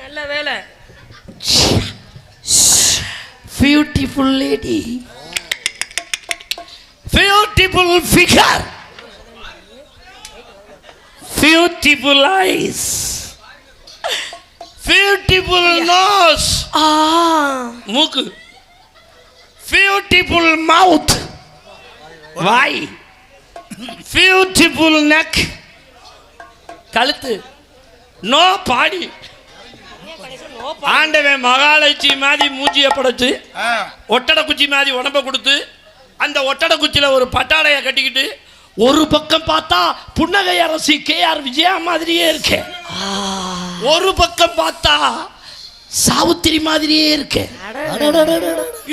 நல்ல வேலை. Beautiful lady, beautiful figure, beautiful eyes, beautiful nose, மூக்கு, beautiful mouth, வாய், beautiful neck, கழுத்து, நோ பாடி. ஆண்டவன் மகாலட்சுமி மாதிரி மூஞ்சிய படைச்சு ஒட்டட குச்சி மாதிரி உடம்ப கொடுத்து அந்த ஒட்டட குச்சியில ஒரு பட்டாடையை கட்டிக்கிட்டு ஒரு பக்கம் பார்த்தா புன்னகை அரசி KR விஜயா மாதிரியே இருக்கு, ஒரு பக்கம் பார்த்தா சாவித்திரி மாதிரியே இருக்கு,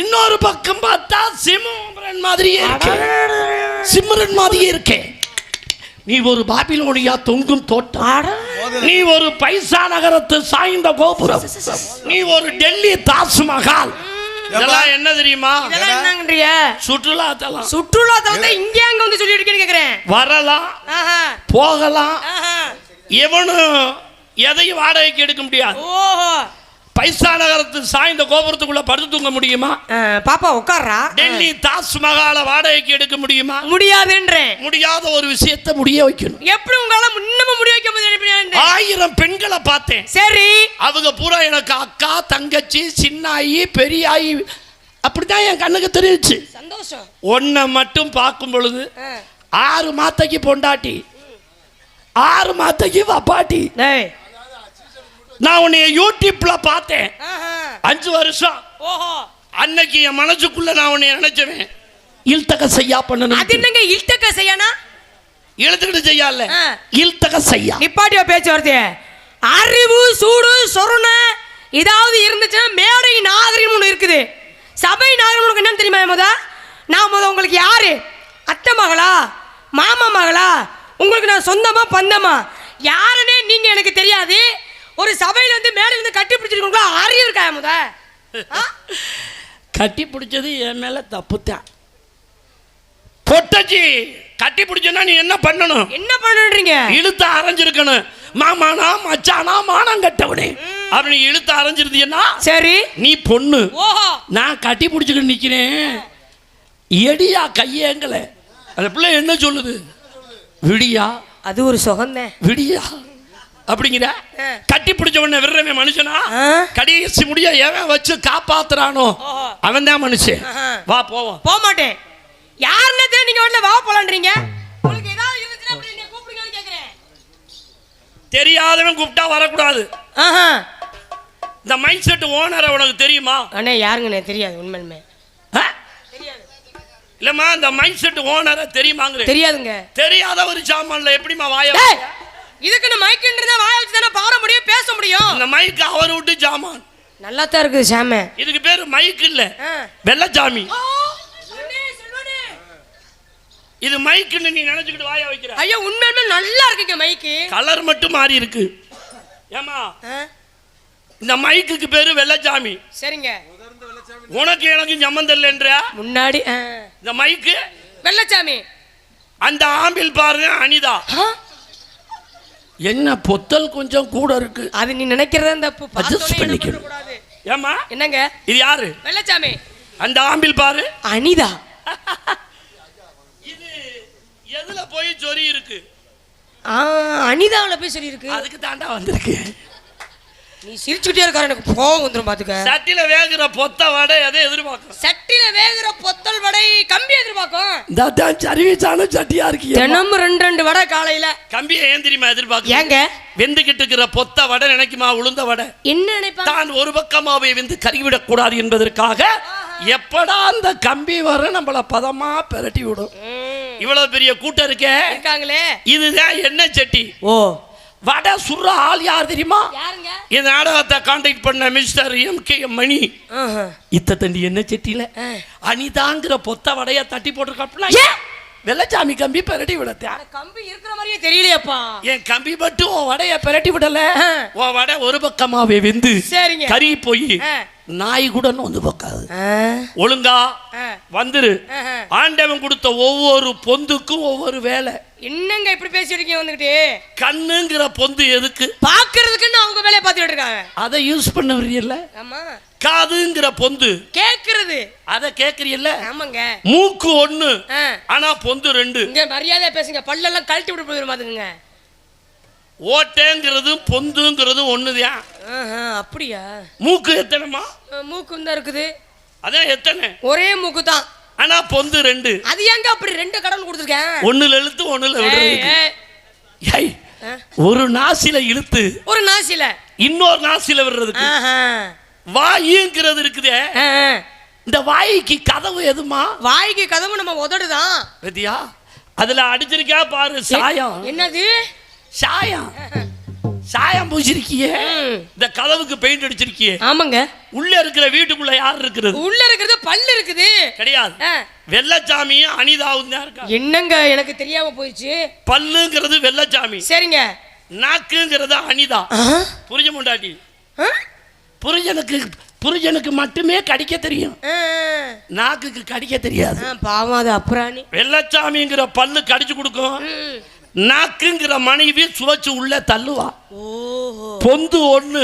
இன்னொரு பக்கம் பார்த்தா சிம்ரன் மாதிரியே இருக்கு, சிம்ரன் மாதிரியே இருக்கு. நீ ஒரு பாபிலோனியா தொங்கும் தோட்டம், நீ ஒரு பைசா நகரத்து சாய்ந்த கோபுரம், நீ ஒரு டெல்லி தாஜ்மஹால். இதெல்லாம் என்ன தெரியுமா? சுற்றுலா தலம். சுற்றுலா தலத்தை இங்கே அங்க வந்து சொல்லி இருக்கேன்னு கேக்குறேன். வரலாம், போகலாம், எவனும் எதையும் வாடகைக்கு எடுக்க முடியாது. பைசா நகரத்து சாய்ந்த கோபுரத்துக்குள்ள படுத்து தூங்க முடியுமா? பாப்பா உட்கார்றா. டெல்லி தாஜ்மஹால வாடகைக்கு எடுக்க முடியுமா? முடியாதுன்றேன். முடியாத ஒரு விஷயத்தை முடிய வைக்கணும். எப்படி உங்களால இன்னமும் முடிய வைக்க முடியாது? 1000 பெண்களை பார்த்தேன். சரி, அவங்க பூரா எனக்கு அக்கா, தங்கச்சி, சின்னாயி, பெரியாயி அப்படிதான் என் கண்ணுக்கு தெரியுச்சு. சந்தோஷம். ஒன்ன மட்டும் பார்க்கும் பொழுது 6 மாத்தைக்கு பொண்டாட்டி, 6 மாத்தைக்கு வப்பாட்டி. நான் உன்னைய யூடியூப்ல பார்த்தேன் 5 வருஷம். அன்னைக்கு என் மனசுக்குள்ள நான் உன்னை நினைச்சேன் இல்தக செய்யா பண்ணணும். அது என்னங்க இல்தக செய்யானா? இழுத்துக்கிட்டு செய்யல, இல்தக செய்யா. நிப்பாட்டியா பேச்சு வருது. அறிவு சூடு சொருண ஏதாவது இருந்துச்சுன்னா மேடை நாகரிகம் ஒன்று இருக்குது. சபை நாகரிகம் என்னன்னு தெரியுமா? நான் உங்களுக்கு யாரு? அத்தை மகளா, மாமா மகளா, உங்களுக்கு நான் சொந்தமா பந்தமா யாருன்னே நீங்க எனக்கு தெரியாது. ஒரு சபையில வந்து மேல இருந்து கட்டி பிடிச்சிருக்கீங்களா? அறிவு இருக்கா? கட்டி பிடிச்சது என் மேல தப்புத்தான். பொட்டச்சி கட்டி பிடிச்சனா நீ என்ன பண்ணணும்? என்ன பண்ணுறீங்க? இழுத்து அரைஞ்சிருக்கணும். மாமானா மச்சானா மானம் கட்டவனே அப்படி இழுத்து அரைஞ்சிருந்தீங்கன்னா சரி நீ பொண்ணு. நான் கட்டி பிடிச்சிக்கிட்டு நிக்கிறேன், எடியா கையேங்கல. அந்த பிள்ளை என்ன சொல்லுது? விடியா. அது ஒரு சுகந்தேன். விடியா அப்படிங்கிற கட்டி பிடிச்ச உடனே விடுறவன் மனுஷனா? கடைசி முடிய எவன் வச்சு காப்பாத்துறானோ அவன் தான் மனுஷன். வா போவோம். போக மாட்டேன். யாருன்னு நீங்க வீட்டுல வா போலான்றீங்க? உங்களுக்கு ஏதாவது இருந்துச்சுன்னா அப்படி நீங்க கூப்பிடுங்கன்னு கேக்குறேன். தெரியாதவன் கூப்பிட்டா வரக்கூடாது. இந்த மைண்ட் செட் ஓனரை உனக்கு தெரியுமா? அண்ணே யாருங்கண்ணே தெரியாது. உண்மையுமே தெரியாது. இல்லம்மா இந்த மைண்ட் செட் ஓனரை தெரியுமாங்க? தெரியாதுங்க. தெரியாத ஒரு சாமான்ல எப்படிமா வாய? இதுக்கு மைக்குன்றத வாய வச்சு தானே பாட முடியும், பேச முடியும். இந்த மைக் அவர் விட்டு ஜாமான் நல்லா தான் இருக்குது சாமி. இதுக்கு பேரு மைக் இல்ல, வெள்ளச்சாமி. இது மைக்குன்னு நீ நினைச்சுக்கிட்டு வாய வைக்கிற. ஐயா உண்மையுமே நல்லா இருக்குங்க மைக்கு. கலர் மட்டும் மாறி இருக்கு. ஏமா இந்த மைக்குக்கு பேரு வெள்ளச்சாமி. சரிங்க. உனக்கு எனக்கு சம்பந்தம் இல்லைன்ற முன்னாடி இந்த மைக்கு வெள்ளச்சாமி. அந்த ஆம்பிள் பாருங்க அனிதா. என்ன பொத்தல் கொஞ்சம் கூட இருக்கு. அது நீ நினைக்கிறதா தப்பு. அட்ஜஸ்ட் பண்ணிக்கணும். ஏமா என்னங்க இது யாரு? வெள்ளச்சாமி. அந்த ஆம்பிள் பாரு அனிதா. இது எதுல போய் சொறி இருக்கு? அனிதாவுல போய் சொல்லி இருக்கு. அதுக்கு தாண்டா வந்திருக்கு. நீ சிரிச்சுக்கிட்டே இருக்காரு, எனக்கு கோவம் வந்துடும் பாத்துக்க. சட்டில வேகுற பொத்த வடை எதை எதிர்பார்க்கும்? சட்டில வேகுற பொத்தல் வடை கம்பி எதிர்பார்க்கும். இதான் சர்வீஸான சட்டியா இருக்கு. தினம் 2 வடை காலையில. கம்பியை ஏன் தெரியுமா எதிர்பார்க்கும்? ஏங்க வெந்துகிட்டு இருக்கிற பொத்த வடை நினைக்குமா உளுந்த வடை? என்ன நினைப்பாங்க? தான் ஒரு பக்கமாவே வெந்து கருகிவிடக் கூடாது என்பதற்காக எப்படா அந்த கம்பி வர நம்மள பதமா பெரட்டி விடும். இவ்வளவு பெரிய கூட்டம் இருக்கே இருக்காங்களே. இதுதான் என்ன சட்டி. ஓ வடை சுடுற ஆள் யார் தெரியுமா? யாருங்க? இந்த நாடகத்தை கான்டாக்ட் பண்ண மிஸ்டர் MKM மணி. இத்த தண்டி என்ன சட்டியில அனிதாங்கிற பொத்த வடைய தட்டி போட்டிருக்காப்ல. வெள்ளச்சாமி கம்பி பிரட்டி விடத்தா கம்பி இருக்கிற மாதிரியே தெரியலையப்பா. என் கம்பி மட்டும் உன் வடைய பிரட்டி விடல. உன் வடை ஒரு பக்கமாவே வெந்து சரிங்க கறி போய் நாய் கூட வந்து பக்காது. ஒழுங்கா வந்துரு. ஆண்டவன் கொடுத்த ஒவ்வொரு பொந்துக்கும் ஒவ்வொரு வேலை. என்னங்க இப்படி பேசிருக்கீங்க வந்துகிட்டு? கண்ணுங்கிற பொந்து எதுக்கு? பாக்குறதுக்குன்னு அவங்க வேலையை பார்த்துட்டு இருக்காங்க. அதை யூஸ் பண்ண வரீல்ல. ஆமா. காதுங்கிற பொந்து கேக்குறது, அதை கேக்குறீல்ல. ஆமாங்க. மூக்கு ஒண்ணு ஆனா பொந்து ரெண்டு. இங்க மரியாதையா பேசுங்க, பல்லெல்லாம் கழட்டி விட்டு போயிடும் பாத்துக்கங்க. ஓட்டேங்கிறதும் பொந்துங்கிறதும் ஒண்ணுதான். அப்படியா? மூக்கு எத்தனைமா? மூக்கு தான் இருக்குது. அதான் எத்தனை? ஒரே மூக்கு தான் ஆனா பொந்து ரெண்டு. அது ஏங்க அப்படி ரெண்டு கடவுள் கொடுத்துருக்கேன்? ஒண்ணுல இழுத்து ஒண்ணுல விடுறது. ஒரு நாசில இழுத்து ஒரு நாசில இன்னொரு நாசில விடுறதுக்கு வாயுங்கிறது இருக்குதே. இந்த வாய்க்கு கதவு எதுமா? வாய்க்கு கதவு நம்ம உதடுதான். பத்தியா? அதுல அடிச்சிருக்கா பாரு சாயம். என்னது சாயம்? சாயம் பூசிருக்கியே. இந்த கதவுக்கு பெயிண்ட் அடிச்சிருக்கியே. ஆமாங்க. உள்ள இருக்கிற வீட்டுக்குள்ள யார் இருக்கிறது? உள்ள இருக்கிறது பல்லு இருக்குது கிடையாது. வெள்ளச்சாமியும் அனிதாவும் தான் இருக்கா. என்னங்க எனக்கு தெரியாம போயிடுச்சு. பல்லுங்கிறது வெள்ளச்சாமி. சரிங்க. நாக்குங்கிறது அனிதா. புரிஞ்ச முண்டாட்டி. புரிஞ்சனுக்கு மட்டுமே கடிக்க தெரியும், நாக்குக்கு கடிக்க தெரியாது. பாவம் அது அப்புறாணி. வெள்ளச்சாமிங்கிற பல்லு கடிச்சு கொடுக்கும், நாக்குங்கிற மனைவி சுவச்சு உள்ள தள்ளுவா. பொந்து ஒண்ணு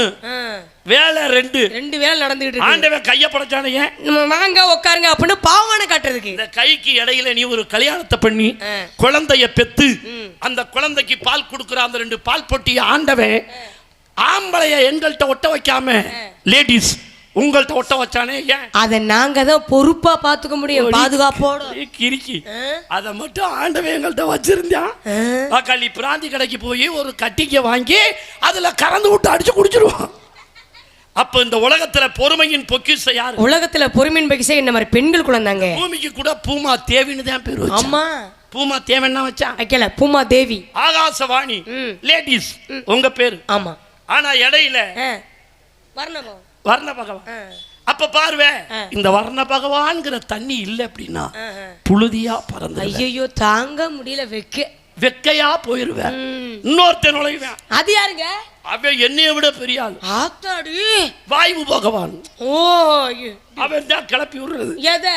வேலை ரெண்டு வேலை நடந்துகிட்டு இருக்கு. ஆண்டவன் கைய படைச்சானே வாங்க உட்காருங்க அப்படின்னு பாவானை காட்டுறதுக்கு. இந்த கைக்கு இடையில நீ ஒரு கல்யாணத்தை பண்ணி குழந்தைய பெத்து அந்த குழந்தைக்கு பால் கொடுக்குற அந்த ரெண்டு பால் பொட்டிய ஆண்டவன் ஆம்பளைய எங்கள்கிட்ட ஒட்ட வைக்காம லேடிஸ் உங்கள்கிட்ட ஒட்ட வச்சானே. ஏன்? அதை நாங்க தான் பொறுப்பா பாத்துக்க முடியும், பாதுகாப்போட. கிரிக்கி அதை மட்டும் ஆண்டவன் எங்கள்கிட்ட வச்சிருந்தான். களி பிராந்தி கடைக்கு போய் ஒரு கட்டிக்க வாங்கி அதுல கறந்து விட்டு அடிச்சு குடிச்சிருவான். அப்ப இந்த உலகத்துல பொறுமையின் பொக்கிஷ யாரு? உலகத்துல பொறுமையின் பொக்கிஷ இந்த மாதிரி பெண்கள் குழந்தாங்க. பூமிக்கு கூட பூமா தேவின்னு தான் பேரு. ஆமா, பூமா தேவன்னா வச்சா வைக்கல, பூமா தேவி. ஆகாசவாணி லேடிஸ் உங்க பேரு. ஆமா. ஆனா இடையில வர்ண பகவான். அப்ப பாருவே, இந்த வர்ண பகவான்ங்கிற தண்ணி இல்ல அப்படின்னா புழுதியா பறந்து ஐயோ தாங்க முடியல, வெக்கையா போயிருவேன். இன்னொருத்தன் நுழைவேன். அது யாருங்க? அவன் என்னைய விட பெரிய ஆள். ஆத்தாடி வாயு பகவான். ஓ, அவன் தான் கிளப்பி விடுறது. எதை?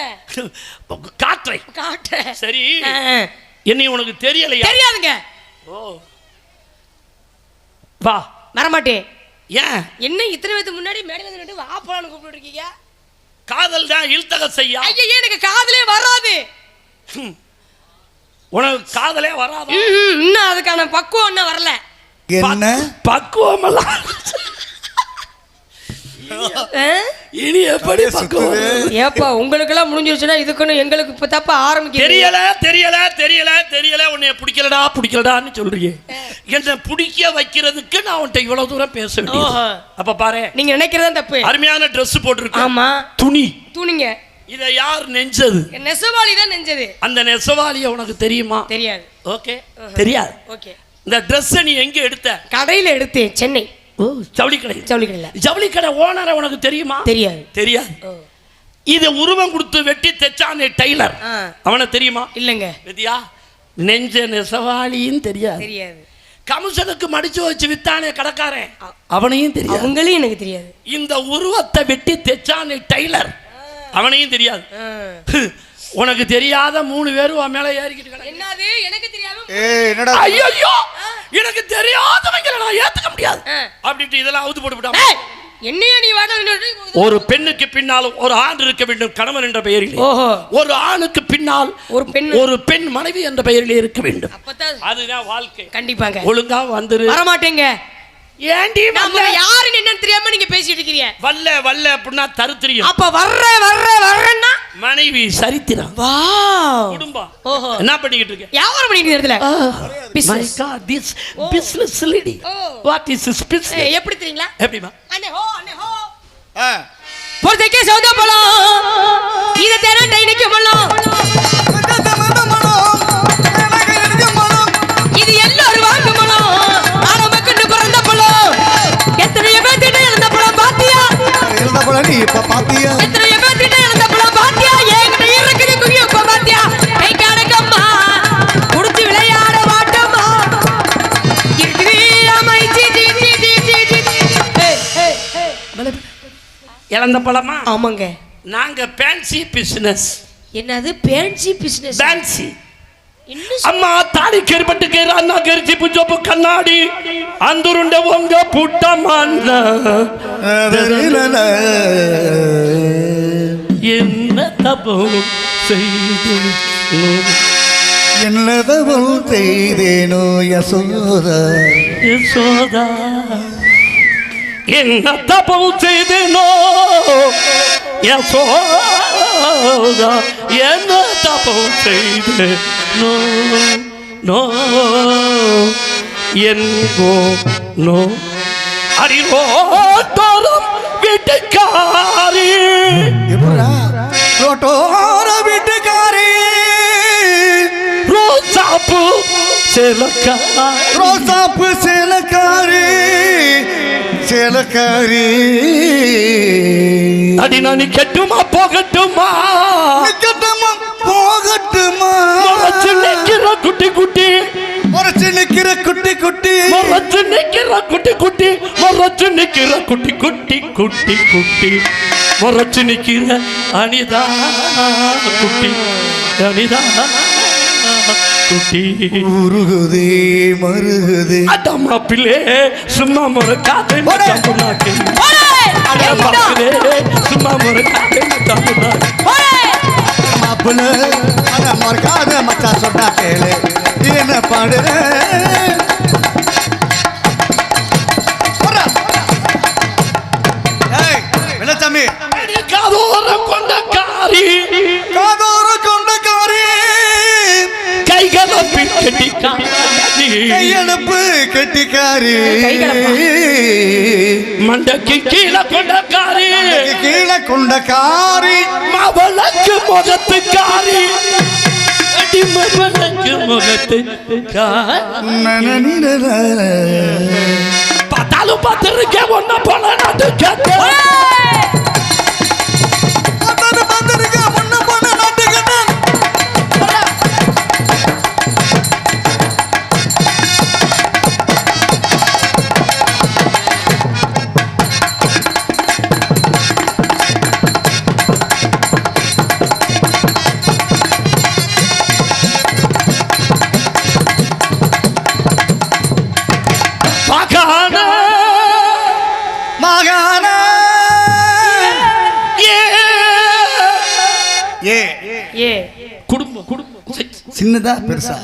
காற்றை. காற்றை. சரி, என்னை உனக்கு தெரியலையா? தெரியாதுங்க. ஓ, வா. வரமாட்டேன். ஏன்? என்ன இத்தனை பேருக்கு முன்னாடி மேடை வந்து வா போலான்னு கூப்பிட்டு இருக்கீங்க? காதல் தான் இழுத்தக செய்யா. ஐயா, எனக்கு காதலே வராது. உனக்கு காதலே வராது. இன்னும் அதுக்கான பக்குவம் இன்னும் வரல. என்ன பக்குவம் எல்லாம் இனி எப்படி பக்குவம்? ஏப்பா உங்களுக்கு எல்லாம் முடிஞ்சிருச்சுன்னா இதுக்குன்னு எங்களுக்கு இப்ப தப்ப ஆரம்பிக்க தெரியல. உன்னை பிடிக்கலடான்னு சொல்றீங்க. என்ன பிடிக்க வைக்கிறதுக்கு நான் உன்ட்ட இவ்வளவு தூரம் பேச வேண்டியது. அப்ப பாரு, நீங்க நினைக்கிறதா தப்பு. அருமையான Dress போட்டுருக்கு. ஆமா, துணிங்க. இத யார் நெஞ்சது? நெசவாளி தான் நெஞ்சது. அந்த நெசவாளிய உனக்கு தெரியுமா? தெரியாது. ஓகே, தெரியாது. ஓகே. இந்த Dress நீ எங்க எடுத்த? கடையில எடுத்தேன், சென்னை. ஓ, ஜவுளி கடை ஓனரை உனக்கு தெரியுமா? தெரியாது. இத உருவம் கொடுத்து வெட்டி தைச்சானே டெய்லர், அவனை தெரியுமா? இல்லங்க. விதியா நெஞ்ச நெசவாளியும் தெரியாது. கமிஷனுக்கு மடிச்சு வச்சு வித்தானே கடைக்காரன், அவனையும் தெரியாது. அவங்களையும் எனக்கு தெரியாது. இந்த உருவத்தை வெட்டி தைச்சானே டெய்லர், அவனையும் தெரியாது. உனக்கு தெரியாத 3 பேரும் அவன் மேல ஏறிக்கிட்டு கிடக்கு. என்னது எனக்கு தெரியாம? ஐயோ, எனக்கு தெரியாதவங்களை நான் ஏத்துக்க முடியாது அப்படின்ட்டு இதெல்லாம் அவுத்து போட்டு விட்டான். என்னையா நீ வாடா? ஒரு பெண்ணுக்கு பின்னால் ஒரு ஆண் இருக்க வேண்டும், கணவன் என்ற பெயரில். ஒரு ஆணுக்கு பின்னால் ஒரு பெண் மனைவி என்ற பெயரில் இருக்க வேண்டும். அதுதான் வாழ்க்கை. கண்டிப்பாங்க. ஒழுங்கா வந்துரு. வரமாட்டேங்க. ஏண்டி நம்ம யாருன்னு என்னன்னு தெரியாம நீங்க பேசிட்டு இருக்கீங்க? வல்ல அப்படின்னா தருத்திரியம். அப்ப வர்றேன்னா மனைவி சரித்திரம். வாவ், குடும்பம். ஓஹோ, என்ன பண்ணிக்கிட்டு இருக்க? வியாபாரம் பண்ணிட்டு இருக்கல. Business. My god, this business lady. What is this business? எப்படி தெரியுங்களா? எப்படிமா? அண்ணே ஹோ போர்தேக்கே சௌதா பழம் இத தேரண்ட இன்னைக்கு மலம் இது எல்லாரும் வாங்க மலம். ஆரம்பக்கண்டு பிறந்த பழம் எத்தனையோ பேத்திட்ட இழந்த பழம் பாத்தியா? இழந்த பழம் நீ இப்ப பாத்தியா? எத்தனையோ பேத்திட்ட இழந்த பழம் பாத்தியா? என்கிட்ட இருக்குது குயி இப்ப பாத்தியா? கை காடக்கம்மா இழந்த பழமா? ஆமாங்க. நாங்க பேன்சி பிசினஸ். என்னது பேன்சி பிசினஸ்? பேன்சி. அம்மா தாடி கேர்பட்டு கேர் அண்ணா கேர்ச்சி புஜோப்பு கண்ணாடி அந்துருண்ட உங்க புட்டமான என்ன தபம் செய்து என்ன தபம் செய்தேனோ யசோதா யசோதா என்ன தபம் செய்தேனோ யசோதா என்ன தபம் செய்தேனோ நோ என்கோ நோ அறிவோ தோறும் வீட்டுக்காரி ரோட்டோர வீட்டுக்காரி ரோசாப்பு சேலக்காரி ரோசாப்பு சேலக்காரி சேலக்காரி அடி நான் கெட்டுமா போகட்டுமா கெட்டுமா போகட்டுமா மொரச்சு நிக்கிற குட்டி குட்டி மொரச்சு நிக்கிற குட்டி குட்டி மொரச்சு நிக்கிற குட்டி குட்டி மொரச்சு நிக்கிற குட்டி குட்டி குட்டி குட்டி மொரச்சு நிக்கிற அனிதா குட்டி அனிதா குட்டி உருகுதே மருகுதே அடம்மா பிள்ளை சும்மா முறக்காதே மச்சான் சும்மா முறக்காதே மச்சான் மாப்பிள்ள அத மறக்காத மச்சான் சொன்னா கேளு என்ன பாடுற வெள்ளச்சாமி காதோர கொண்டக்காரி காதோர கொண்டக்காரி கைகலப்பி கட்டிக்காரி கையெழுப்பு கட்டிக்காரி மண்டக்கு கீழே கொண்டக்காரி கீழே கொண்டக்காரி மவளக்கு முகத்துக்காரி மவளக்கு முகத்துக்காரி பார்த்தாலும் பார்த்திருக்கேன் ஒன்ன போல நாட்டு கேட்டு குடும்பம் குடும்பம் சின்னதா பெருசா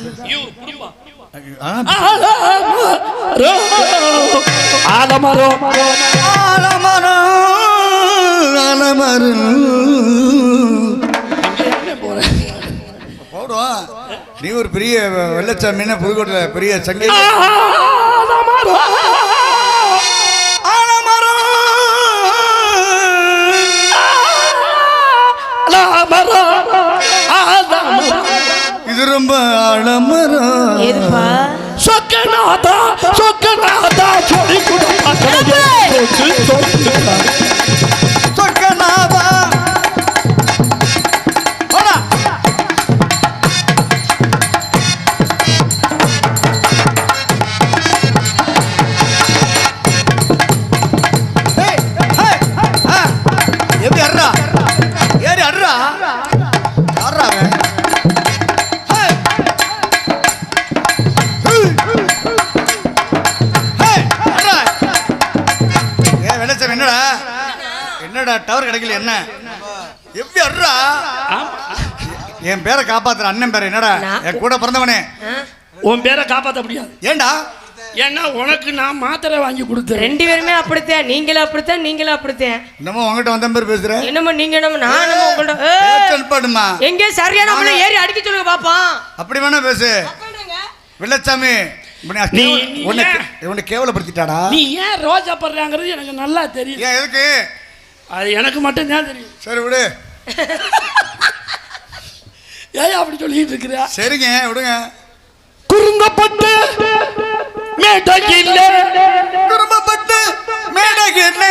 ஆலமரம் ஆலமரம் ஆலமரம் போடுவோம். நீ ஒரு பெரிய வெள்ளச்சாமின்னு புதுக்கோட்டையில் பெரிய சங்கை இது ரொம்ப ஆலமரம் சொக்கநாதா சொக்கநாதா சொல்லி சொக்கநாதா எப்படி அட்ரா ஏறி அட்ரா ஆடுறாங்க என்னடா என்னடா டவர் கிடைக்கல என்ன எப்படி அட்ரா என் பேரை காப்பாத்துற அண்ணன் பேரை என்னடா என் கூட பிறந்தவனே உன் பேரை காப்பாற்ற முடியாது ஏண்டா ஏன்னா உனக்கு நான் மாத்திரை வாங்கி கொடுத்தேன் ரெண்டு பேருமே அப்படித்தான் நீங்களும் அப்படித்தான் நீங்களும் அப்படித்தான் என்னமோ உங்ககிட்ட வந்த பேர் பேசுற என்னமோ நீங்க என்னமோ நான் உங்கள்கிட்ட எங்க சரியான ஏறி அடிக்க சொல்லுங்க பாப்பா அப்படி வேணா பேசு வெள்ளச்சாமி உன்னை கேவலப்படுத்திட்டாடா நீ ஏன் ரோஜா படுறாங்கிறது எனக்கு நல்லா தெரியும் ஏன் எதுக்கு அது எனக்கு மட்டும் தான் தெரியும் சரி விடு ஏன் அப்படி சொல்லிட்டு இருக்கிற சரிங்க விடுங்க குறுங்கப்பட்டு மேடகில்ல குறும்பப்பட்டு மேடகில்ல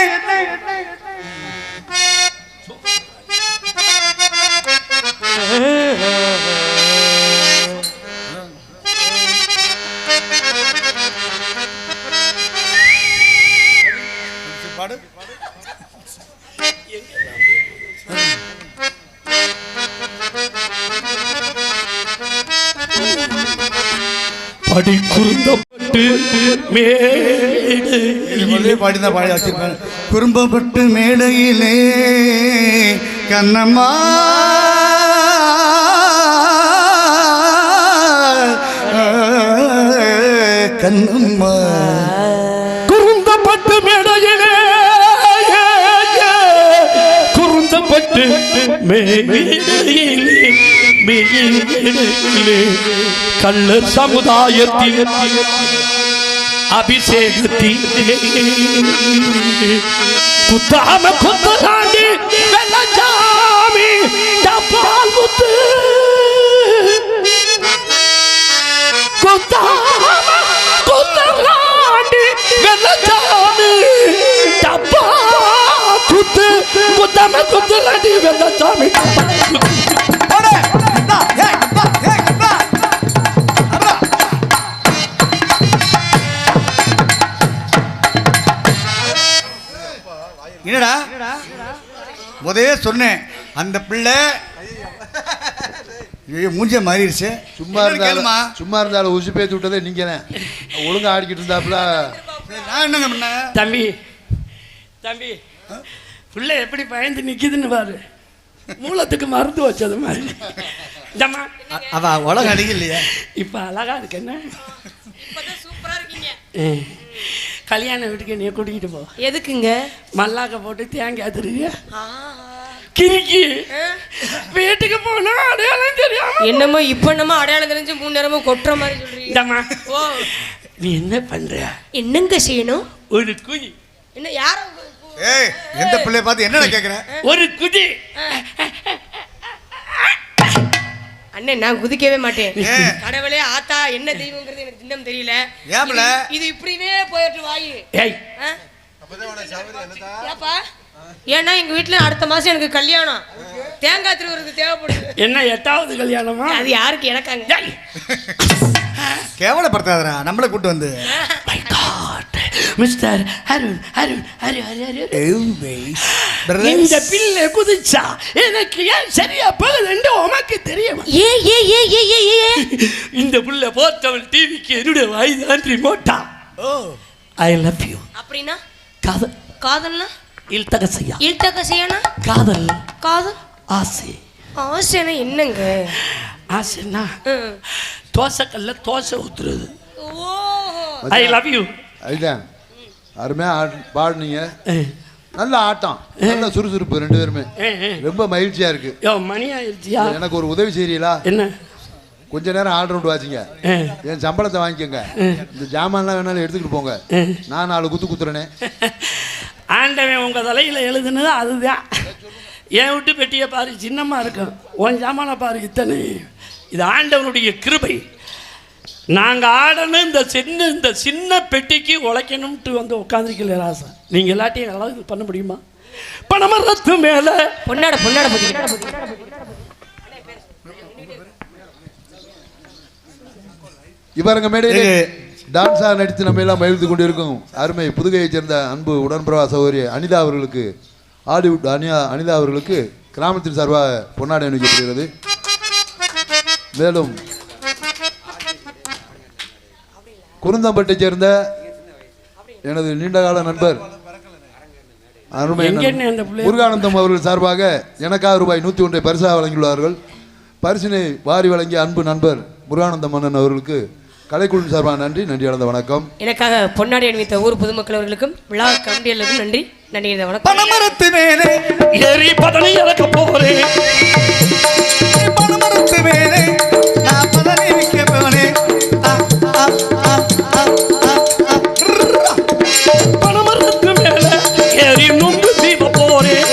பாடு படி குறுந்தப்பட்டு மேடையிலே பாடிதான் பாடி வச்சிருப்பேன். குறும்பப்பட்டு மேடையிலே கண்ணம்மா கண்ணம்மா குறுந்தப்பட்டு மேடையிலே குறுந்தப்பட்டு மேடையிலே மேடையிலே கள்ளர் சமுதாயத்தின் அபிஷேகத்திலே குத்தாம குத்தலாண்டி வெள்ளச்சாமி தப்பால் குத்து குத்தாம குத்தலாண்டி வெள்ளச்சாமி தப்பா குத்து குத்தாம குத்தலாண்டி வெள்ளச்சாமி என்னடா முதவே சொன்னேன் அந்த பிள்ளை மூஞ்ச மாறிடுச்சு. சும்மா இருந்தாலும் உசு பேத்து விட்டதே நீங்க ஒழுங்கா ஆடிக்கிட்டு இருந்தாப்புல. நான் என்னங்க பண்ண தம்பி தம்பி பிள்ளை எப்படி பயந்து நிக்குதுன்னு பாரு. மூலத்துக்கு மருந்து வச்சது மாதிரி. அவ உலகம் அடிக்கலையா? இப்ப அழகா இருக்கு என்ன சூப்பரா இருக்கீங்க. கல்யாண வீட்டுக்கு நீ கூட்டிக்கிட்டு போ. எதுக்குங்க? மல்லாக்க போட்டு தேங்காய் திருங்க கிரிக்கி வீட்டுக்கு போனா அடையாளம் தெரியாம என்னமோ இப்ப என்னமோ அடையாளம் தெரிஞ்சு 3 நேரமும் கொட்டுற மாதிரி சொல்றீங்க. ஓ நீ என்ன பண்ற? என்னங்க செய்யணும்? ஒரு குதி. என்ன யார? ஏய் எந்த பிள்ளைய பார்த்து என்னடா கேக்குற? ஒரு குதி. அண்ணே நான் குதிக்கவே மாட்டேன். கடவுளே ஆத்தா என்ன தெய்வங்கிறது எனக்கு இன்னும் தெரியல. ஏம்ல இது இப்படிவே போயிட்டு வாயி. ஏய் ஏப்பா ஏன்னா எங்க வீட்டுல அடுத்த மாசம் எனக்கு கல்யாணம். தேங்காய் திருவுறது தேவைப்படுது. என்ன 8வது கல்யாணமா? அது யாருக்கு? எனக்காங்க. கேவலப்படுத்தாதடா நம்மள கூட்டி வந்து. My god mister Arun Arun இந்த பிள்ளை குதிச்சா எனக்கு ஏன் சரியா போகுதுன்னு உமக்கு தெரியுமா? ஏ ஏ ஏ ஏ ஏ ஏ இந்த புள்ள போட்டவன் டிவிக்கு என்னுடைய வாய் தான் ரிமோட்டா. ஓ ஐ லவ் யூ. அப்படின்னா காதல். காதல்னா இல்தகசையா? இல்தகசையானா காதல். காதல் ஆசை. ஆசைனா என்னங்க? ஆசைன்னா தோசைக்கல்ல தோசை ஊத்துறது. ஓ ஐ லவ் யூ. அதுதான் அருமையா பாடுனீங்க. நல்ல ஆட்டம், நல்ல சுறுசுறுப்பு. 2 பேருமே ரொம்ப மகிழ்ச்சியா இருக்கு. யோ மணி ஆயிடுச்சியா? எனக்கு ஒரு உதவி செய்றீங்களா? என்ன? கொஞ்ச நேரம் ஆர்டர் விட்டு வாச்சிங்க. என் சம்பளத்தை வாங்கிக்கோங்க. இந்த ஜாமான்லாம் வேணாலும் எடுத்துக்கிட்டு போங்க. நான் 4 குத்து குத்துறேனே. ஆண்டவன் உங்க தலையில எழுதுனது அதுதான். என் விட்டு பெட்டியை பாரு சின்னமா இருக்கும், உன் ஜாமான பாரு இத்தனை. இது ஆண்டவனுடைய கிருபை. நாங்க ஆடணும் இந்த சின்ன பெட்டிக்கு உழைக்கணும்ட்டு வந்து உட்காந்துருக்கல ராசா. நீங்க எல்லாத்தையும் நல்லா பண்ண முடியுமா? பணமரத்து மேல பொன்னாட பொன்னாட இவருங்க மேடையிலே டான்ஸா நடித்து நம்ம எல்லாம் மகிழ்ந்து கொண்டிருக்கும் அருமை புதுகையைச் சேர்ந்த அன்பு உடன்பிறவா சகோதரி அனிதா அவர்களுக்கு, ஹாலிவுட் அனிதா அவர்களுக்கு கிராமத்தின் சார்பாக பொன்னாடை அணிவிக்கப்படுகிறது. மேலும் குருந்தம்பட்டை சேர்ந்த எனது நீண்டகால நண்பர் அருமை முருகானந்தம் அவர்கள் சார்பாக எனக்காக ரூபாய் 101 பரிசாக வழங்கியுள்ளார்கள். பரிசினை வாரி வழங்கிய அன்பு நண்பர் முருகானந்தம் அண்ணன் அவர்களுக்கு கலைக்குழு சார்பாக நன்றி கலந்த வணக்கம். எனக்காக பொன்னாடி அணிவித்த ஊர் பொதுமக்கள் அவர்களுக்கும் விழா கமிட்டியர்களுக்கும் நன்றி கலந்த வணக்கம். பனமரத்து மேலே ஏறி பதனி இறக்க போறேன். பனமரத்து மேலே நான் பதனி விற்க போனேன். பனமரத்து மேல ஏறி நுங்கு தீப போறேன்.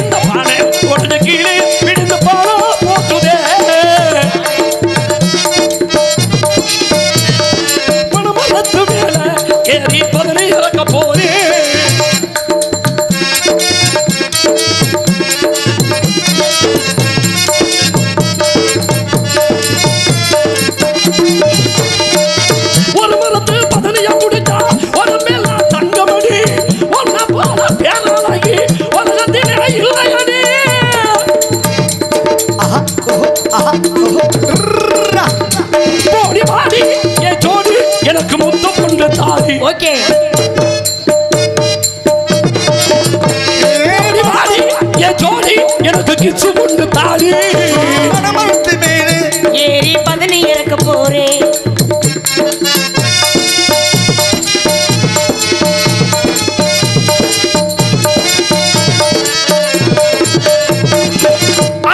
இந்த பானை போட்டு கீழே விழுந்து பாலோ போட்டுதே. பனமரத்து மேல ஏறி பதனி இறக்க போறேன். கிச்சு ஒன்று தாடி மனமரத்து மேலே ஏறி பதனி இறக்க போறேன்.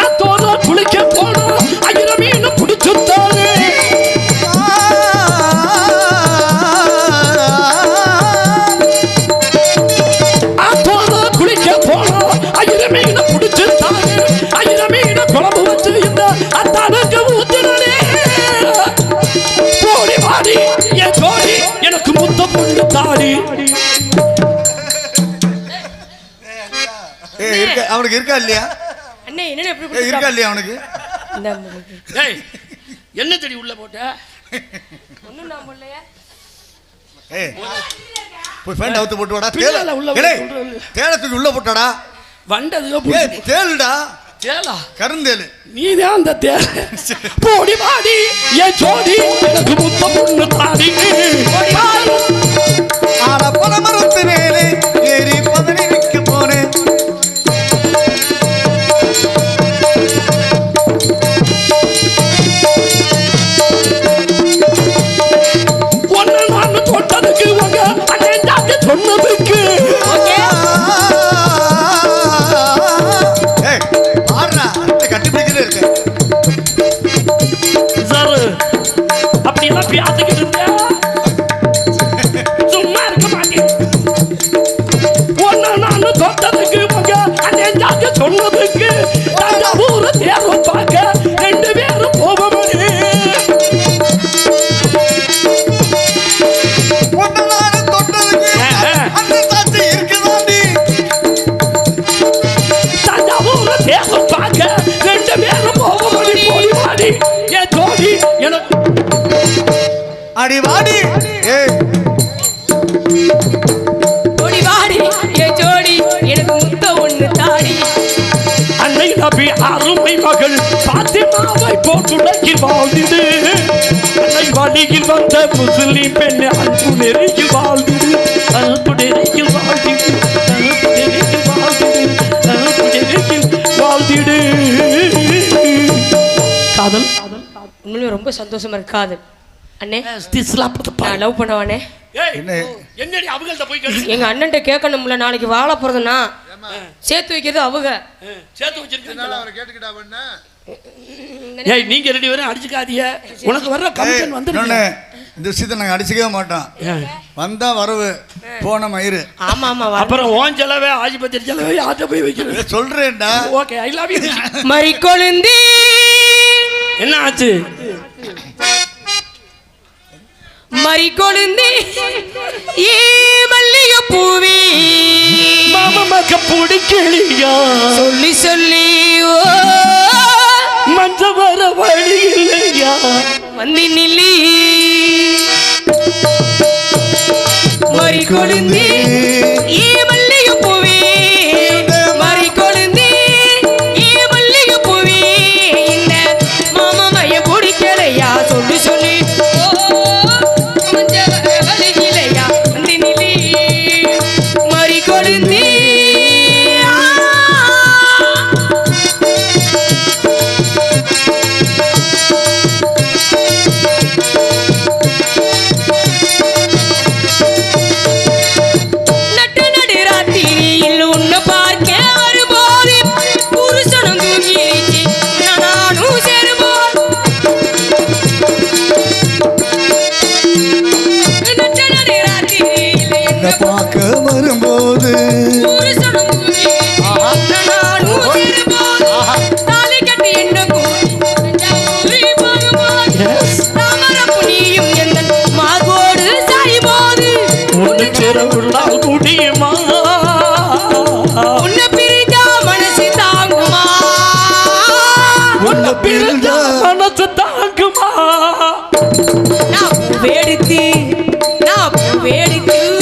ஆத்தோட குளிக்க போனோம் 1000 மீன் பிடிச்சுத்தாரு. ஆத்தோட குளிக்க போனோம் 1000 மீன் பிடிச்சுத்தாரு. 1000 மீன் குழம்பு வச்சு இந்த அத்தானுக்கு ஊத்துறே. போடி வாடி என் ஜோடி எனக்கு முத்த பொண்ணு தாடி. அவனுக்கு இருக்கா இல்லையா? அண்ணே என்ன எப்படி இருக்கா கொடுத்தா? இல்லையா அவனுக்கு? இந்த ஏய் என்ன தெடி உள்ள போட்ட? ஒண்ணும் நான் போடலையே. ஏய் போய் ஃபேண்ட் அவுத்து போட்டு வாடா. பின்னால உள்ள ஏய் போட்டு. தேளத்துக்கு உள்ள போட்டாடா. வண்டதுக்கு ஏய் தேளுடா. தேலா கருந்தேளு. நீதான் அந்த தேல. போடி வாடி என் ஜோடி எனக்கு முத்த பொண்ணு தாடி. ஆட பனமரத்து மேலே ஏறி பதனி வைக்க போனேன். ஒன்னு நான் தொட்டதுக்கு உங்க அண்ணன் தாண்டி சொன்னதுக்கு. ஏய் ஆடுறா அந்த கட்டிப்பிடிக்கல இருக்கு. சார் அப்படியெல்லாம் பியாத்துக்கிட்டு இருந்தேன். சும்மா இருக்க மாட்டேன். ஒன்னு நான் தொட்டதுக்கு உங்க அண்ணன் தாண்டி சொன்னதுக்கு. தஞ்சாவூர் தேர்வு பார்க்க 2 பேரும் போவோம். ஒன்னலான தொட்டதுக்கு அந்த சாட்சி இருக்குதாண்டி. தஞ்சாவூர் தேர்வு பார்க்க 2 பேரும் போவோம். போடி வாடி என் ஜோடி எனக்கு. அடி வாடி. ஏய் ஓடி வாடி என் ஜோடி எனக்கு முத்த ஒண்ணு தாடி. அன்னை நபி அருமை மகள் பாத்திமாவை போட்டுலகில் வாழ்ந்திடு. அன்னை வழியில் வந்த முஸ்லிம் பெண் அன்பு நெறியில் வாழ்ந்திடு. அன்பு நெறியில் வாழ்ந்திடு. அன்பு நெறியில் வாழ்ந்திடு. அன்பு நெறியில் வாழ்ந்திடு. காதல் உண்மையிலே ரொம்ப சந்தோஷமா இருக்காது அண்ணே. இஸ்லாமத்தை நான் லவ் பண்ணவானே. என்ன என்னடி அவங்கள்ட்ட போய் கேளு. எங்க அண்ணன்ட்ட கேட்கணும்ல. நாளைக்கு வாழ போறதுன்னா சேர்த்து வைக்கிறது அவங்க. சேர்த்து வச்சிருக்கீங்க. அவரை கேட்டுக்கிட்டா பண்ண ஏய் நீங்க 2 பேரும் அடிச்சுக்காதீங்க. உனக்கு வர்ற கமிஷன் வந்துருச்சு. இந்த விஷயத்தை நாங்கள் அடிச்சுக்கவே மாட்டோம். வந்தா வரவு போன மயிறு. ஆமா ஆமா அப்புறம் ஓன் செலவே ஆஜிபத்திரி செலவே யார்கிட்ட போய் வைக்கிறது? சொல்றேன்டா. Okay I love you. மறி கொழுந்தி என்ன ஆச்சு? மறி கொழுந்தி ஏ மல்லிகை பூவி மாமக்க பிடிக்கலையா சொல்லி சொல்லி ஓ மஞ்ச வர வழி இல்லையா வந்து நில்லி. மறி கொழுந்தி ஏ மல்லிகை பூவி மறி கொழுந்தி ஏ மல்லிகை பூவி இந்த மாமமைய பிடிக்கலையா சொல்லி சொல்லி ஓ மஞ்ச வர வழி இல்லையா வந்து நில்லி. மறி கொழுந்தி நட்டு நடு ராத்திரியில் உன்னை பார்க்க வரும்போது புருஷனும் தூங்கிடுச்சு நானும் சேரும்போது. நட்டு நடு ராத்திரியில் என்ன பார்க்க வரும்போது புருஷனும் தூங்கிடுச்சு நானும் சேரும்போது. தாலி கட்டி என்ன கூறி போகும்போது தாமரப்பு நீயும் எந்த மார்போடு சாயும்போது ஒன்று சேர உள்ளால் முடியுமா? உன்னை பிரிஞ்சா மனசு தாங்குமா? உன்னை பிரிஞ்சா மனசு தாங்குமா? நான் பூவெடுத்து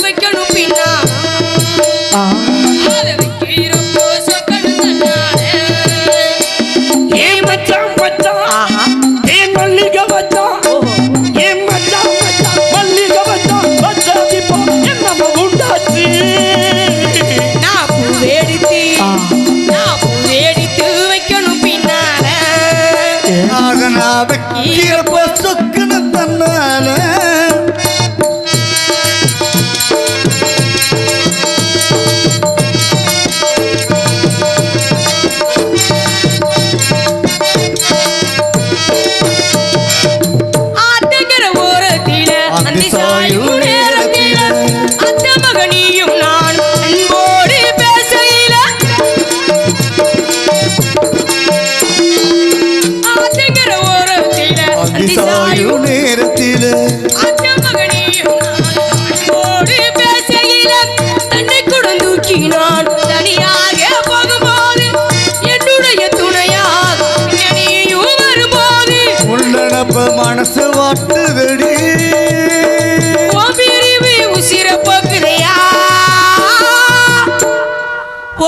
வைக்கணும் பின்னா அதை வைக்கிறப்போ சொக்கணும் தன்னாலே. ஏன் மச்சான் மச்சான் ஏன் மல்லிகை மச்சான் ஏன் மச்சான் மச்சான் மல்லிகை மச்சான் மச்சான் இப்போ என்னமோ உண்டாச்சு. நான் பூவெடுத்து வைக்கிறப்ப சொக்குன்னு தன்னால ஆத்தங்கர ஓரத்தில அதிசாயும் நேரத்தில அத்த மகனியும் நான் அன்போடு பேசையில ஆத்தங்கர ஓரத்தில அதிசாயும் நேரத்தில அத்த மகனியும் நான் அன்போடு பேசையில தன்னை குடந்தூக்கி நான் தனியாக போகும்போது என்னுடைய துணையாக நீயும் வரும்போது உள்ளனப்ப மனசு வாட்டுதடி ஓம்பிரிவு உசிர போக்குதையா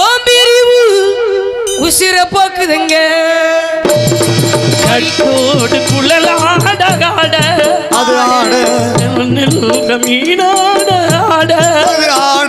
ஓம்பிரிவு உசிர போக்குதுங்க கட்டோடு குழலாட ஆட அது ஆட மீனாட ஆட அது ஆட